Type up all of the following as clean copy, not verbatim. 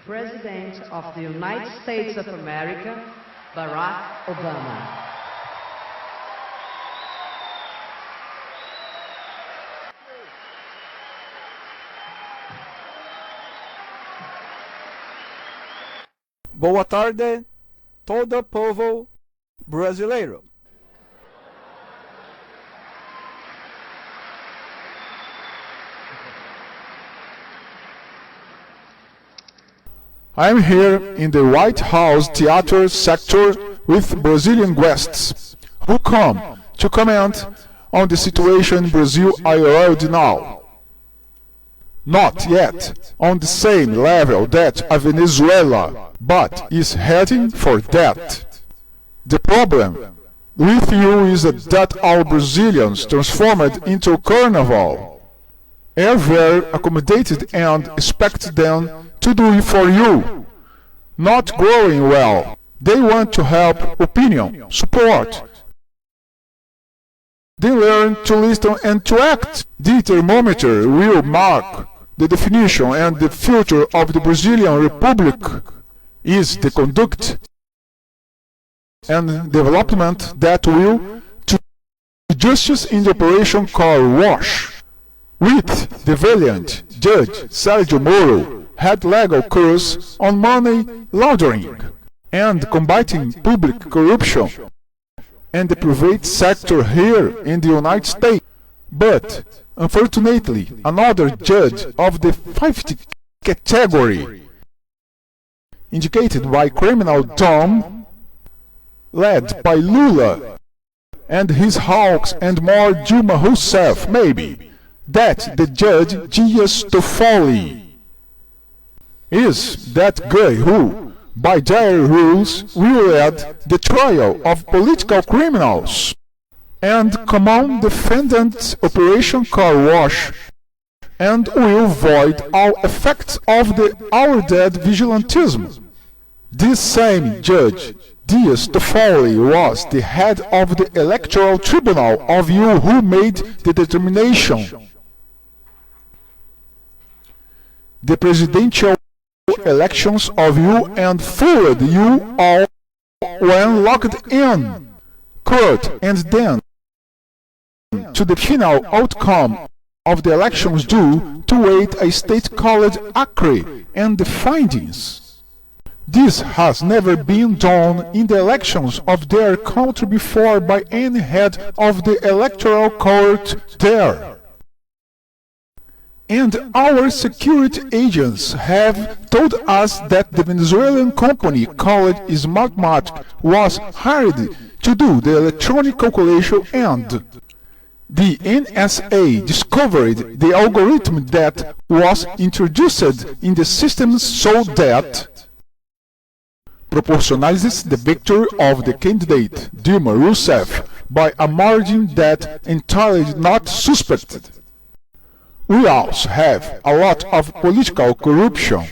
President of the United States of America, Barack Obama. Boa tarde, todo povo brasileiro. I'm here in the White House theater sector with Brazilian guests who come to comment on the situation in Brazil already now. Not yet on the same level that of Venezuela, but is heading for that. The problem with you is that our Brazilians transformed into carnival are very accommodated and expect them to do it for you. Not growing well. They want to help, opinion, support. They learn to listen and to act. The thermometer will mark the definition and the future of the Brazilian Republic is the conduct and development that will to justice in the operation car wash. With the valiant Judge Sergio Moro had legal course on money laundering and combating public corruption and the private sector here in the United States. But, unfortunately, another judge of the 50th category, indicated by criminal Dom, led by Lula and his hawks and more Dilma Rousseff, maybe, that the judge Dias Toffoli is that guy who, by their rules, will lead the trial of political criminals and common defendant Operation Car Wash and will void all effects of the our dead vigilantism. This same judge, Dias Toffoli, was the head of the electoral tribunal of you who made the determination. The presidential elections of you and fooled you all when locked in court and then to the final outcome of the elections due to wait a state called Acre and the findings. This has never been done in the elections of their country before by any head of the electoral court there. And our security agents have told us that the Venezuelan company called Smartmatic was hired to do the electronic calculation and the NSA discovered the algorithm that was introduced in the system so that proportionalizes the victory of the candidate Dilma Rousseff by a margin that entirely not suspected. We also have a lot of political corruption.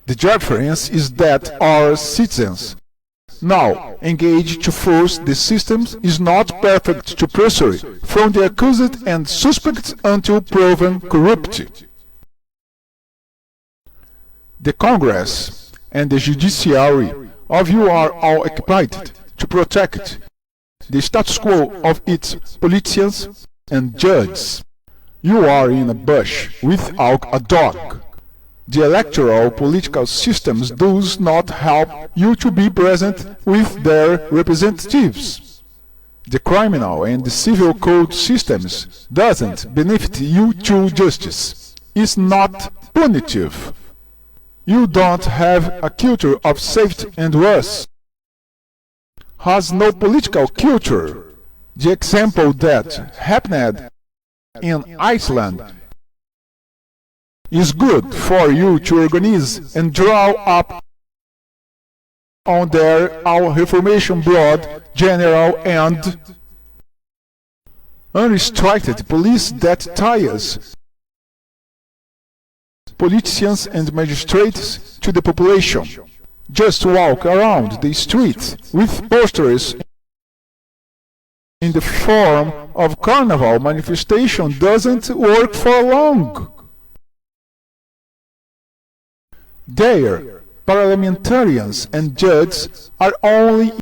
The difference is that our citizens now engaged to force the systems is not perfect to pressure from the accused and suspects until proven corrupt. The Congress and the judiciary of you are all occupied to protect the status quo of its politicians and judges. You are in a bush without a dog. The electoral political systems does not help you to be present with their representatives. The criminal and the civil code systems doesn't benefit you to justice. It's not punitive. You don't have a culture of safety and worse. Has no political culture. The example that happened in Iceland is good for you to organize and draw up on their our Reformation blood general and unrestricted police that ties politicians and magistrates to the population. Just walk around the streets with posters in the form of carnival manifestation doesn't work for long. Their parliamentarians and judges are only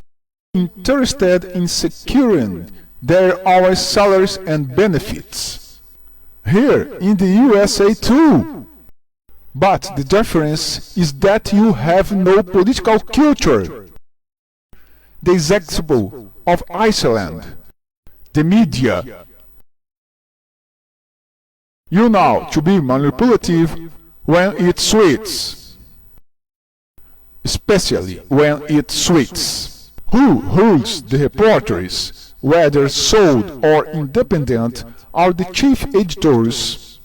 interested in securing their own salaries and benefits. Here in the USA too. But the difference is that you have no political culture. The example of Iceland, the media. You know to be manipulative when it suits, especially when it suits. Who holds the reporters, whether sold or independent, are the chief editors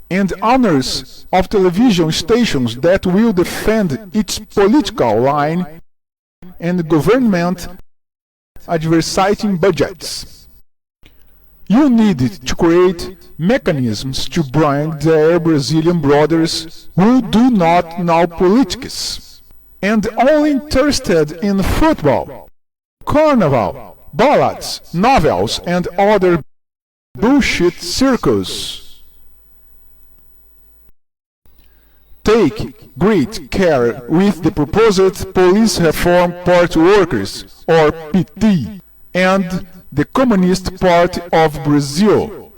and owners of television stations that will defend its political line and government advertising budgets. You need to create mechanisms to bring their Brazilian brothers who do not know politics and only interested in football, carnival, ballads, novels, and other bullshit circus. Take great care with the proposed Police Reform Party Workers, or PT, and the Communist Party of Brazil,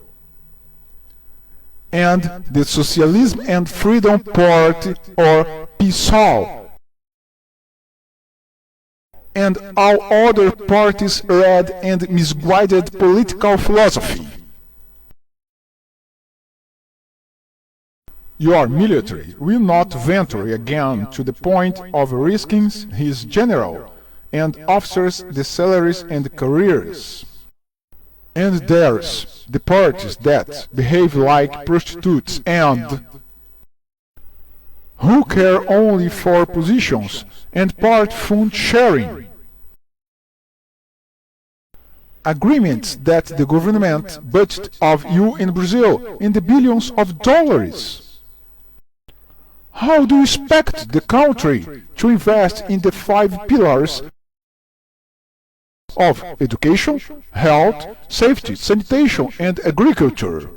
and the Socialism and Freedom Party, or PSOL, and all other parties' red and misguided political philosophy. Your military will not venture again to the point of risking his general and officers the salaries and careers. And there's the parties that behave like prostitutes and who care only for positions and part fund sharing. Agreements that the government budget of you in Brazil in the billions of dollars. How do you expect the country to invest in the 5 pillars of education, health, safety, sanitation, and agriculture?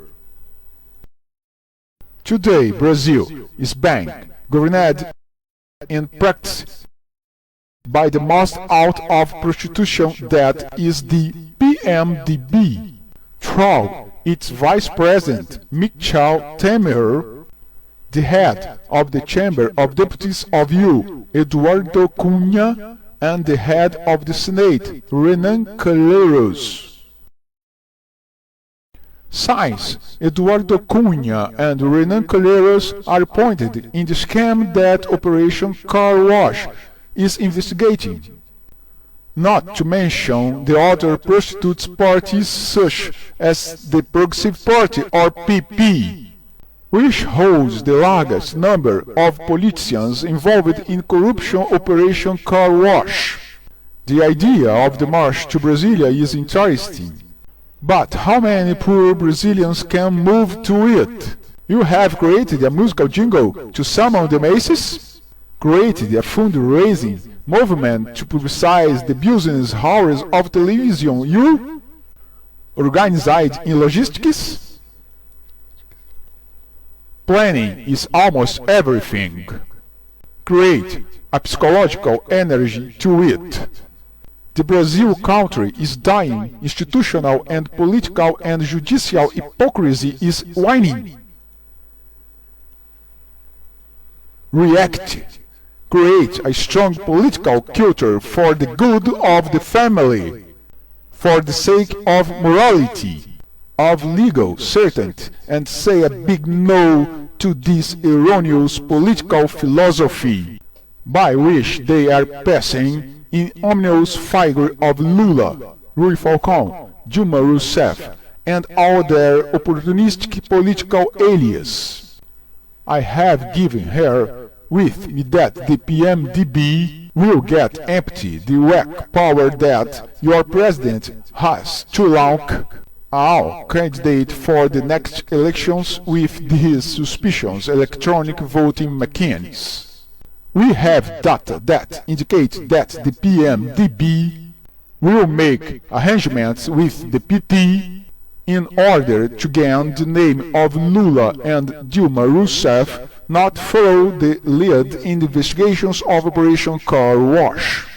Today, Brazil is being governed in practice by the most out of prostitution that is the PMDB, through its vice president, Michel Temer, the head of the Chamber of Deputies of U, Eduardo Cunha, and the head of the Senate, Renan Calheiros. Since Eduardo Cunha and Renan Calheiros are appointed in the scam that Operation Car Wash is investigating, not to mention the other prostitutes parties such as the Progressive Party or PP, which holds the largest number of politicians involved in corruption Operation Car Wash. The idea of the march to Brasilia is interesting, but how many poor Brazilians can move to it? You have created a musical jingle to summon the masses? Created a fundraising movement to publicize the business hours of television you? Organized in logistics? Planning is almost everything. Create a psychological energy to it. The Brazil country is dying. Institutional and political and judicial hypocrisy is waning. React. Create a strong political culture for the good of the family, for the sake of morality, of legal certainty, and say a big no to this erroneous political philosophy by which they are passing in ominous figure of Lula, Rui Falcão, Dilma Rousseff, and all their opportunistic political alias. I have given her with me that the PMDB will get empty the whack power that your president has to launch all candidate for the next elections with these suspicious electronic voting machines. We have data that indicate that the PMDB will make arrangements with the PT in order to gain the name of Lula and Dilma Rousseff not follow the lead in the investigations of Operation Car Wash.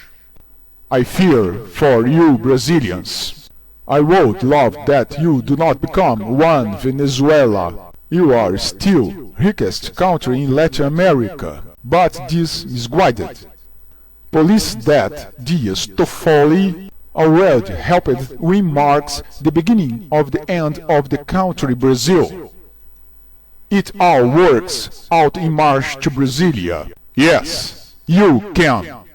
I fear for you Brazilians. I would love that you do not become one Venezuela. You are still richest country in Latin America, but this is guided. Police that Dias Toffoli already helped win marks the beginning of the end of the country Brazil. It all works out in march to Brasilia. Yes, you can.